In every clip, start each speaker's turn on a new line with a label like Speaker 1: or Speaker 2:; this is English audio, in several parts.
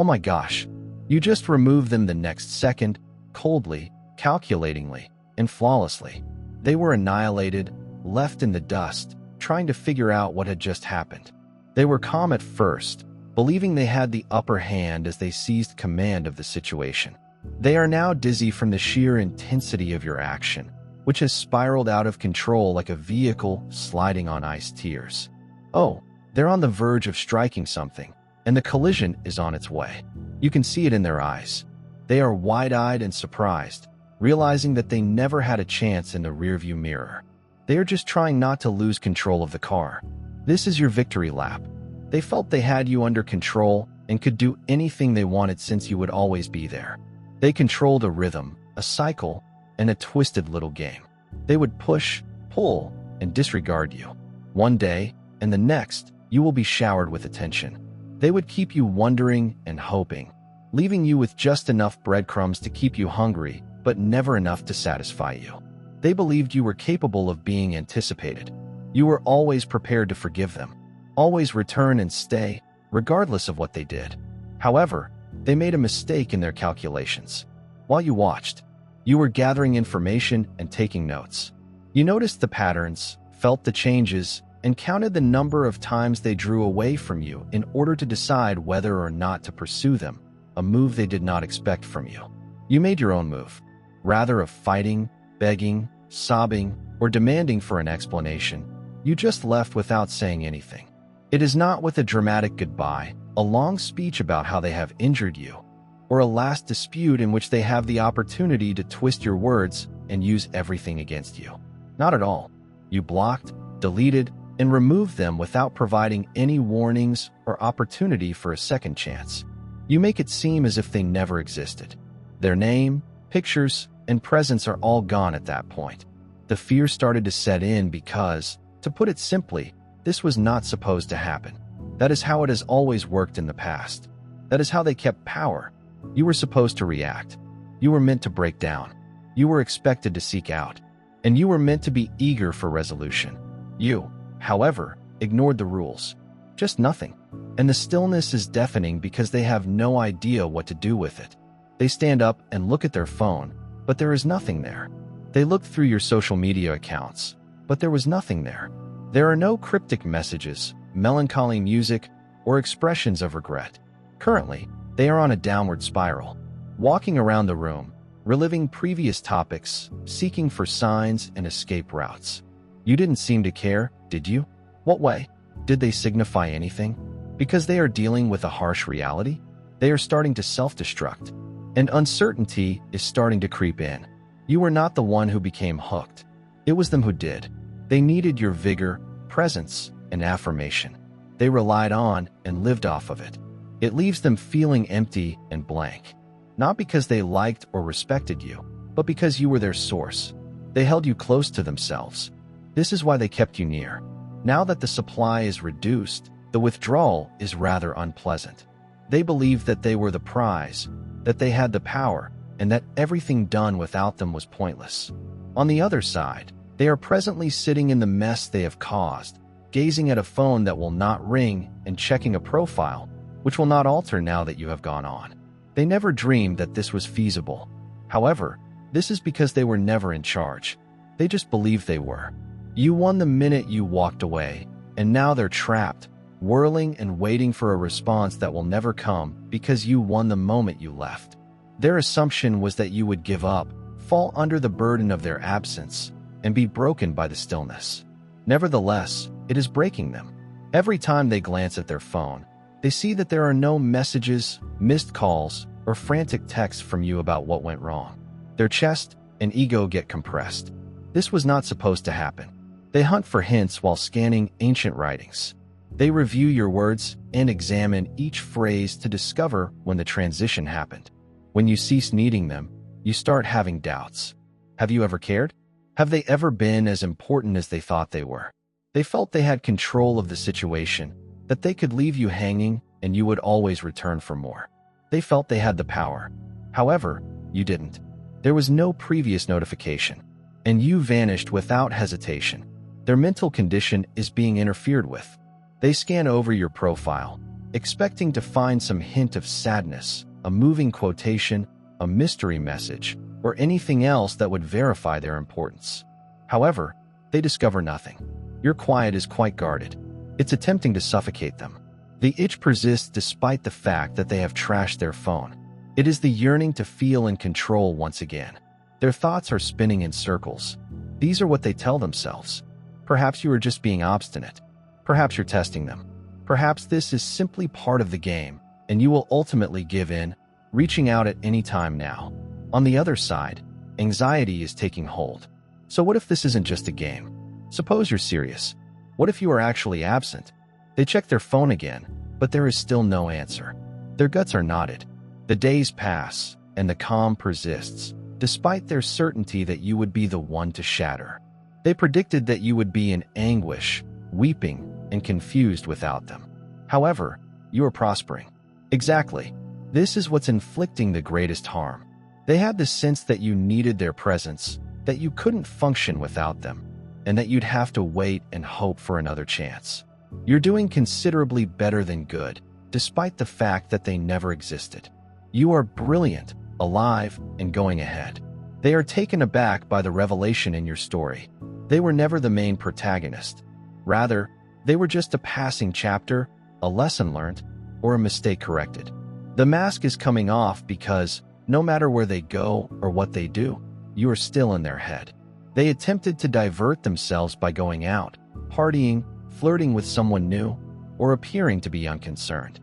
Speaker 1: Oh my gosh. You just remove them the next second, coldly, calculatingly, and flawlessly. They were annihilated, left in the dust, trying to figure out what had just happened. They were calm at first, believing they had the upper hand as they seized command of the situation. They are now dizzy from the sheer intensity of your action, which has spiraled out of control like a vehicle sliding on iced tears. Oh, they're on the verge of striking something, and the collision is on its way. You can see it in their eyes. They are wide-eyed and surprised, realizing that they never had a chance in the rearview mirror. They are just trying not to lose control of the car. This is your victory lap. They felt they had you under control and could do anything they wanted since you would always be there. They controlled a rhythm, a cycle, and a twisted little game. They would push, pull, and disregard you. One day, and the next, you will be showered with attention. They would keep you wondering and hoping, leaving you with just enough breadcrumbs to keep you hungry, but never enough to satisfy you. They believed you were capable of being anticipated. You were always prepared to forgive them, always return and stay, regardless of what they did. However, they made a mistake in their calculations. While you watched, you were gathering information and taking notes. You noticed the patterns, felt the changes, and counted the number of times they drew away from you in order to decide whether or not to pursue them, a move they did not expect from you. You made your own move. Rather of fighting, begging, sobbing, or demanding for an explanation, you just left without saying anything. It is not with a dramatic goodbye, a long speech about how they have injured you, or a last dispute in which they have the opportunity to twist your words and use everything against you. Not at all. You blocked, deleted, and removed them without providing any warnings or opportunity for a second chance. You make it seem as if they never existed. Their name, pictures, and presence are all gone at that point. The fear started to set in because, to put it simply, this was not supposed to happen. That is how it has always worked in the past. That is how they kept power. You were supposed to react. You were meant to break down. You were expected to seek out. And you were meant to be eager for resolution. You, however, ignored the rules. Just nothing. And the stillness is deafening because they have no idea what to do with it. They stand up and look at their phone, but there is nothing there. They looked through your social media accounts, but there was nothing there. There are no cryptic messages, melancholy music, or expressions of regret. Currently, they are on a downward spiral, walking around the room, reliving previous topics, seeking for signs and escape routes. You didn't seem to care, did you? What way? Did they signify anything? Because they are dealing with a harsh reality? They are starting to self-destruct, and uncertainty is starting to creep in. You were not the one who became hooked. It was them who did. They needed your vigor, presence, and affirmation. They relied on and lived off of it. It leaves them feeling empty and blank. Not because they liked or respected you, but because you were their source. They held you close to themselves. This is why they kept you near. Now that the supply is reduced, the withdrawal is rather unpleasant. They believed that they were the prize, that they had the power, and that everything done without them was pointless. On the other side, they are presently sitting in the mess they have caused, gazing at a phone that will not ring and checking a profile, which will not alter now that you have gone on. They never dreamed that this was feasible. However, this is because they were never in charge. They just believed they were. You won the minute you walked away, and now they're trapped, whirling and waiting for a response that will never come because you won the moment you left. Their assumption was that you would give up, fall under the burden of their absence, and be broken by the stillness. Nevertheless, it is breaking them. Every time they glance at their phone, they see that there are no messages, missed calls, or frantic texts from you about what went wrong. Their chest and ego get compressed. This was not supposed to happen. They hunt for hints while scanning ancient writings. They review your words and examine each phrase to discover when the transition happened. When you cease needing them, you start having doubts. Have you ever cared? Have they ever been as important as they thought they were? They felt they had control of the situation, that they could leave you hanging and you would always return for more. They felt they had the power. However, you didn't. There was no previous notification, and you vanished without hesitation. Their mental condition is being interfered with. They scan over your profile, expecting to find some hint of sadness, a moving quotation, a mystery message, or anything else that would verify their importance. However, they discover nothing. Your quiet is quite guarded. It's attempting to suffocate them. The itch persists despite the fact that they have trashed their phone. It is the yearning to feel in control once again. Their thoughts are spinning in circles. These are what they tell themselves. Perhaps you are just being obstinate. Perhaps you're testing them. Perhaps this is simply part of the game, and you will ultimately give in, reaching out at any time now. On the other side, anxiety is taking hold. So what if this isn't just a game? Suppose you're serious. What if you are actually absent? They check their phone again, but there is still no answer. Their guts are knotted. The days pass, and the calm persists, despite their certainty that you would be the one to shatter. They predicted that you would be in anguish, weeping, and confused without them. However, you are prospering. Exactly. This is what's inflicting the greatest harm. They had the sense that you needed their presence, that you couldn't function without them, and that you'd have to wait and hope for another chance. You're doing considerably better than good, despite the fact that they never existed. You are brilliant, alive, and going ahead. They are taken aback by the revelation in your story. They were never the main protagonist. Rather, they were just a passing chapter, a lesson learned, or a mistake corrected. The mask is coming off because, no matter where they go or what they do, you are still in their head. They attempted to divert themselves by going out, partying, flirting with someone new, or appearing to be unconcerned.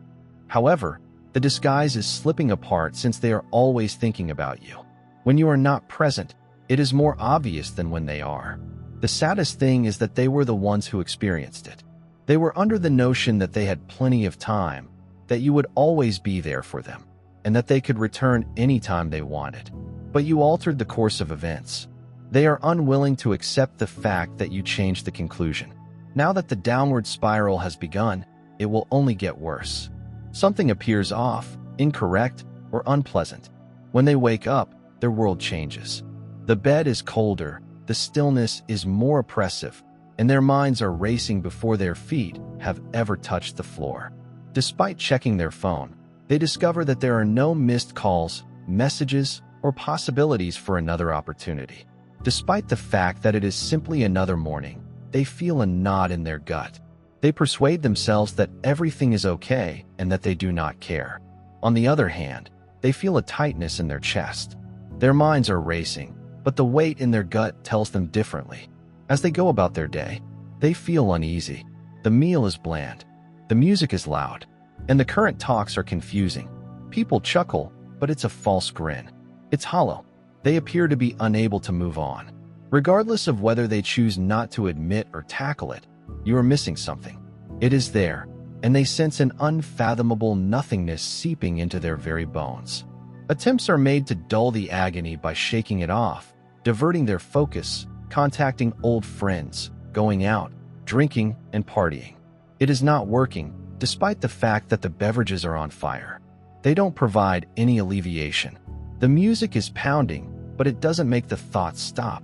Speaker 1: However, the disguise is slipping apart since they are always thinking about you. When you are not present, it is more obvious than when they are. The saddest thing is that they were the ones who experienced it. They were under the notion that they had plenty of time, that you would always be there for them, and that they could return anytime they wanted. But you altered the course of events. They are unwilling to accept the fact that you changed the conclusion. Now that the downward spiral has begun, it will only get worse. Something appears off, incorrect, or unpleasant. When they wake up, their world changes. The bed is colder, the stillness is more oppressive, and their minds are racing before their feet have ever touched the floor. Despite checking their phone, they discover that there are no missed calls, messages, or possibilities for another opportunity. Despite the fact that it is simply another morning, they feel a knot in their gut. They persuade themselves that everything is okay and that they do not care. On the other hand, they feel a tightness in their chest. Their minds are racing, but the weight in their gut tells them differently. As they go about their day, they feel uneasy. The meal is bland. The music is loud. And the current talks are confusing. People chuckle, but it's a false grin. It's hollow. They appear to be unable to move on. Regardless of whether they choose not to admit or tackle it, you are missing something. It is there, and they sense an unfathomable nothingness seeping into their very bones. Attempts are made to dull the agony by shaking it off, diverting their focus, contacting old friends, going out, drinking, and partying. It is not working, despite the fact that the beverages are on fire. They don't provide any alleviation. The music is pounding, but it doesn't make the thoughts stop.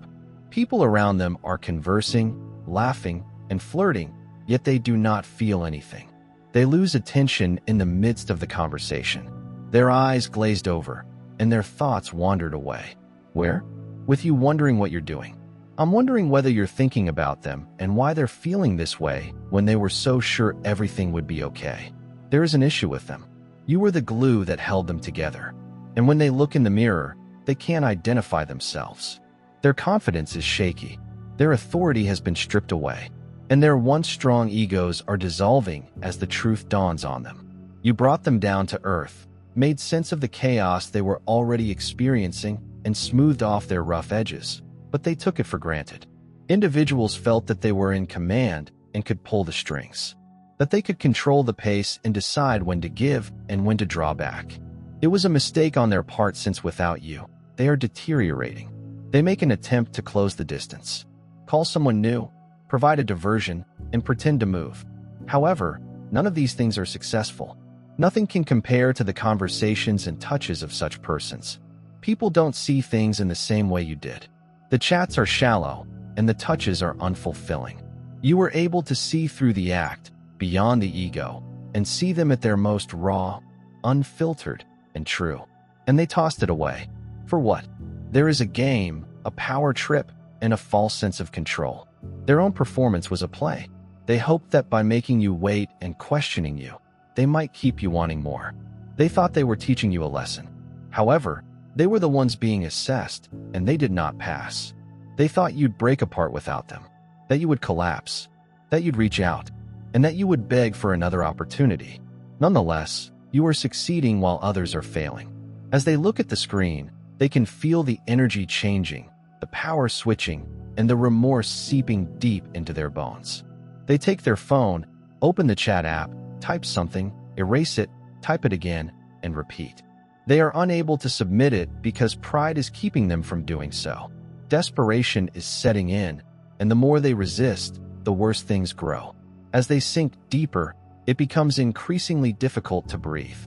Speaker 1: People around them are conversing, laughing, and flirting, yet they do not feel anything. They lose attention in the midst of the conversation. Their eyes glazed over, and their thoughts wandered away. Where? With you wondering what you're doing. I'm wondering whether you're thinking about them and why they're feeling this way when they were so sure everything would be okay. There is an issue with them. You were the glue that held them together. And when they look in the mirror, they can't identify themselves. Their confidence is shaky. Their authority has been stripped away. And their once strong egos are dissolving as the truth dawns on them. You brought them down to earth, made sense of the chaos they were already experiencing, and smoothed off their rough edges. But they took it for granted. Individuals felt that they were in command and could pull the strings, that they could control the pace and decide when to give and when to draw back. It was a mistake on their part since without you, they are deteriorating. They make an attempt to close the distance, call someone new, provide a diversion, and pretend to move. However, none of these things are successful. Nothing can compare to the conversations and touches of such persons. People don't see things in the same way you did. The chats are shallow, and the touches are unfulfilling. You were able to see through the act, beyond the ego, and see them at their most raw, unfiltered, and true. And they tossed it away. For what? There is a game, a power trip, and a false sense of control. Their own performance was a play. They hoped that by making you wait and questioning you, they might keep you wanting more. They thought they were teaching you a lesson. However, they were the ones being assessed, and they did not pass. They thought you'd break apart without them, that you would collapse, that you'd reach out, and that you would beg for another opportunity. Nonetheless, you are succeeding while others are failing. As they look at the screen, they can feel the energy changing, the power switching, and the remorse seeping deep into their bones. They take their phone, open the chat app, type something, erase it, type it again, and repeat. They are unable to submit it because pride is keeping them from doing so. Desperation is setting in, and the more they resist, the worse things grow. As they sink deeper, it becomes increasingly difficult to breathe.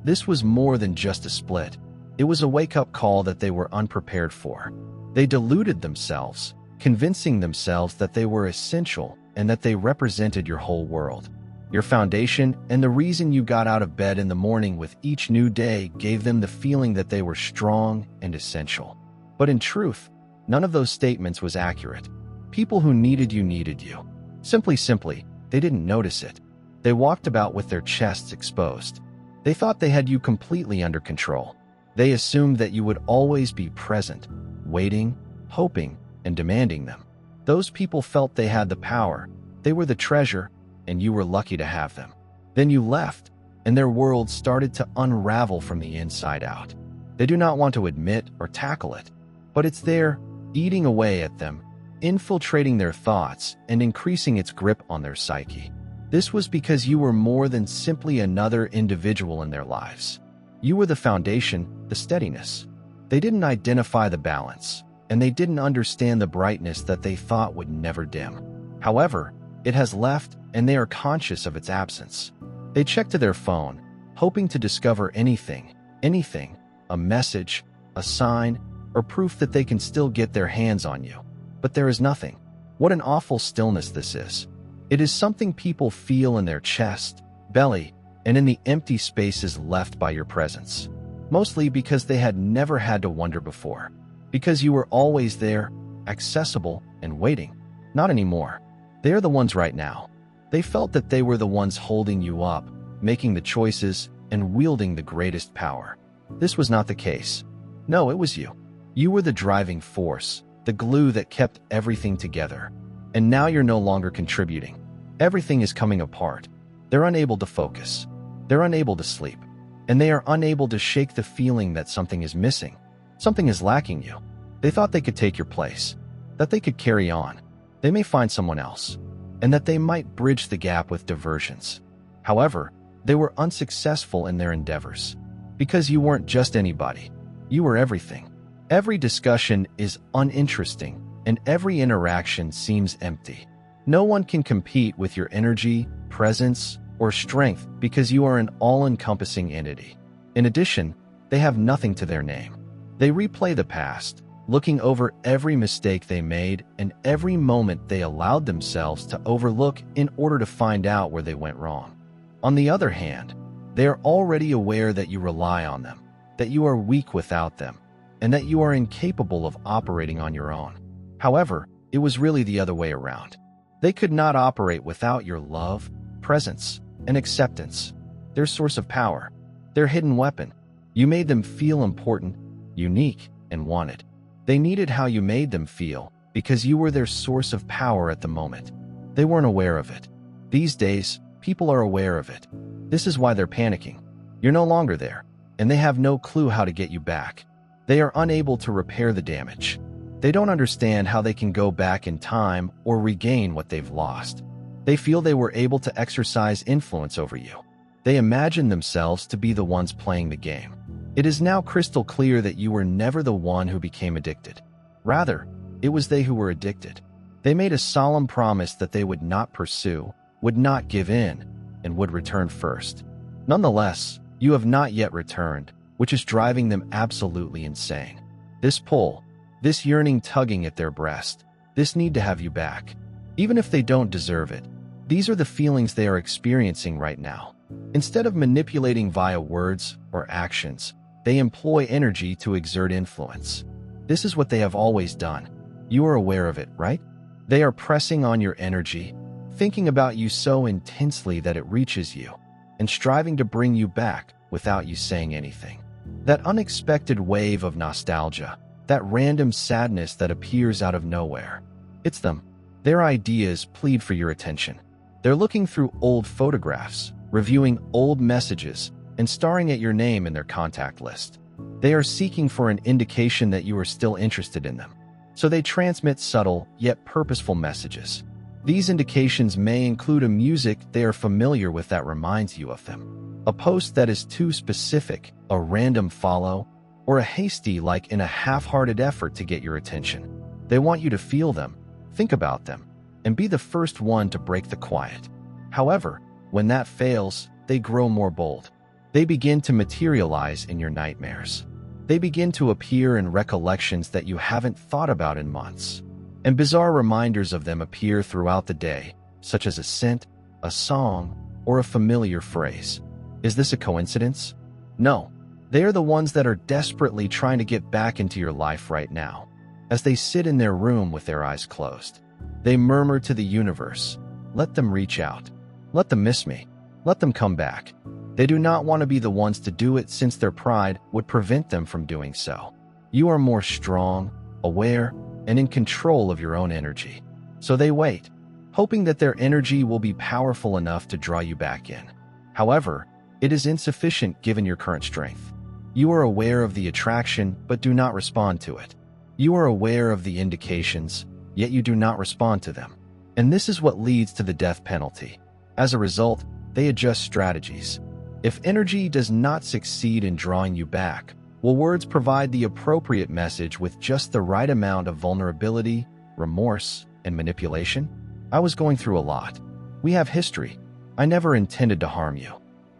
Speaker 1: This was more than just a split. It was a wake-up call that they were unprepared for. They deluded themselves, convincing themselves that they were essential and that they represented your whole world. Your foundation and the reason you got out of bed in the morning with each new day gave them the feeling that they were strong and essential. But in truth, none of those statements was accurate. People who needed you. Simply, they didn't notice it. They walked about with their chests exposed. They thought they had you completely under control. They assumed that you would always be present, waiting, hoping, and demanding them. Those people felt they had the power, they were the treasure, and you were lucky to have them. Then you left, and their world started to unravel from the inside out. They do not want to admit or tackle it, but it's there, eating away at them, infiltrating their thoughts and increasing its grip on their psyche. This was because you were more than simply another individual in their lives. You were the foundation, the steadiness. They didn't identify the balance, and they didn't understand the brightness that they thought would never dim. However, it has left, and they are conscious of its absence. They check to their phone, hoping to discover anything, a message, a sign, or proof that they can still get their hands on you. But there is nothing. What an awful stillness this is. It is something people feel in their chest, belly, and in the empty spaces left by your presence. Mostly because they had never had to wonder before. Because you were always there, accessible, and waiting. Not anymore. They are the ones right now. They felt that they were the ones holding you up, making the choices, and wielding the greatest power. This was not the case. No, it was you. You were the driving force, the glue that kept everything together. And now you're no longer contributing. Everything is coming apart. They're unable to focus. They're unable to sleep. And they are unable to shake the feeling that something is missing. Something is lacking you. They thought they could take your place, that they could carry on. They may find someone else, and that they might bridge the gap with diversions. However, they were unsuccessful in their endeavors. Because you weren't just anybody. You were everything. Every discussion is uninteresting, and every interaction seems empty. No one can compete with your energy, presence, or strength because you are an all-encompassing entity. In addition, they have nothing to their name. They replay the past, looking over every mistake they made and every moment they allowed themselves to overlook in order to find out where they went wrong. On the other hand, they are already aware that you rely on them, that you are weak without them, and that you are incapable of operating on your own. However, it was really the other way around. They could not operate without your love, presence, and acceptance. Their source of power, their hidden weapon. You made them feel important, unique, and wanted. They needed how you made them feel because you were their source of power at the moment. They weren't aware of it. These days, people are aware of it. This is why they're panicking. You're no longer there, and they have no clue how to get you back. They are unable to repair the damage. They don't understand how they can go back in time or regain what they've lost. They feel they were able to exercise influence over you. They imagine themselves to be the ones playing the game. It is now crystal clear that you were never the one who became addicted. Rather, it was they who were addicted. They made a solemn promise that they would not pursue, would not give in, and would return first. Nonetheless, you have not yet returned, which is driving them absolutely insane. This pull, this yearning tugging at their breast, this need to have you back. Even if they don't deserve it, these are the feelings they are experiencing right now. Instead of manipulating via words or actions, they employ energy to exert influence. This is what they have always done. You are aware of it, right? They are pressing on your energy, thinking about you so intensely that it reaches you, and striving to bring you back without you saying anything. That unexpected wave of nostalgia, that random sadness that appears out of nowhere. It's them. Their ideas plead for your attention. They're looking through old photographs, reviewing old messages, and staring at your name in their contact list. They are seeking for an indication that you are still interested in them. So they transmit subtle yet purposeful messages. These indications may include a music they are familiar with that reminds you of them, a post that is too specific, a random follow, or a hasty like in a half-hearted effort to get your attention. They want you to feel them, think about them, and be the first one to break the quiet. However, when that fails, they grow more bold. They begin to materialize in your nightmares. They begin to appear in recollections that you haven't thought about in months. And bizarre reminders of them appear throughout the day, such as a scent, a song, or a familiar phrase. Is this a coincidence? No. They are the ones that are desperately trying to get back into your life right now. As they sit in their room with their eyes closed, they murmur to the universe, "Let them reach out. Let them miss me. Let them come back." They do not want to be the ones to do it since their pride would prevent them from doing so. You are more strong, aware, and in control of your own energy. So they wait, hoping that their energy will be powerful enough to draw you back in. However, it is insufficient given your current strength. You are aware of the attraction but do not respond to it. You are aware of the indications, yet you do not respond to them. And this is what leads to the death penalty. As a result, they adjust strategies. If energy does not succeed in drawing you back, will words provide the appropriate message with just the right amount of vulnerability, remorse, and manipulation? I was going through a lot. We have history. I never intended to harm you.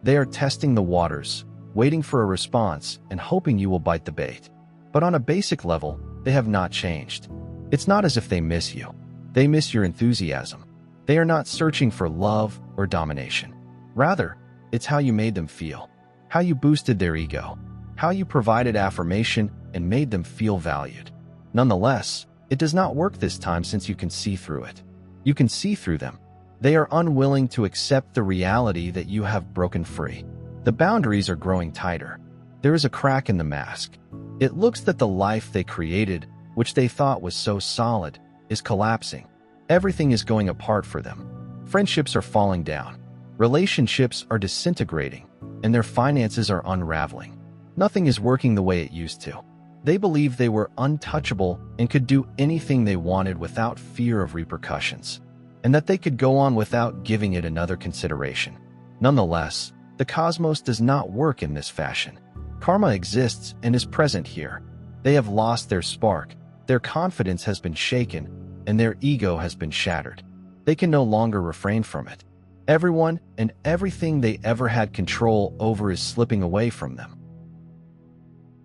Speaker 1: They are testing the waters, waiting for a response and hoping you will bite the bait. But on a basic level, they have not changed. It's not as if they miss you. They miss your enthusiasm. They are not searching for love or domination. Rather, it's how you made them feel, how you boosted their ego, how you provided affirmation and made them feel valued. Nonetheless, it does not work this time since you can see through it. You can see through them. They are unwilling to accept the reality that you have broken free. The boundaries are growing tighter. There is a crack in the mask. It looks that the life they created, which they thought was so solid, is collapsing. Everything is going apart for them. Friendships are falling down. Relationships are disintegrating, and their finances are unraveling. Nothing is working the way it used to. They believed they were untouchable and could do anything they wanted without fear of repercussions, and that they could go on without giving it another consideration. Nonetheless, the cosmos does not work in this fashion. Karma exists and is present here. They have lost their spark, their confidence has been shaken, and their ego has been shattered. They can no longer refrain from it. Everyone and everything they ever had control over is slipping away from them.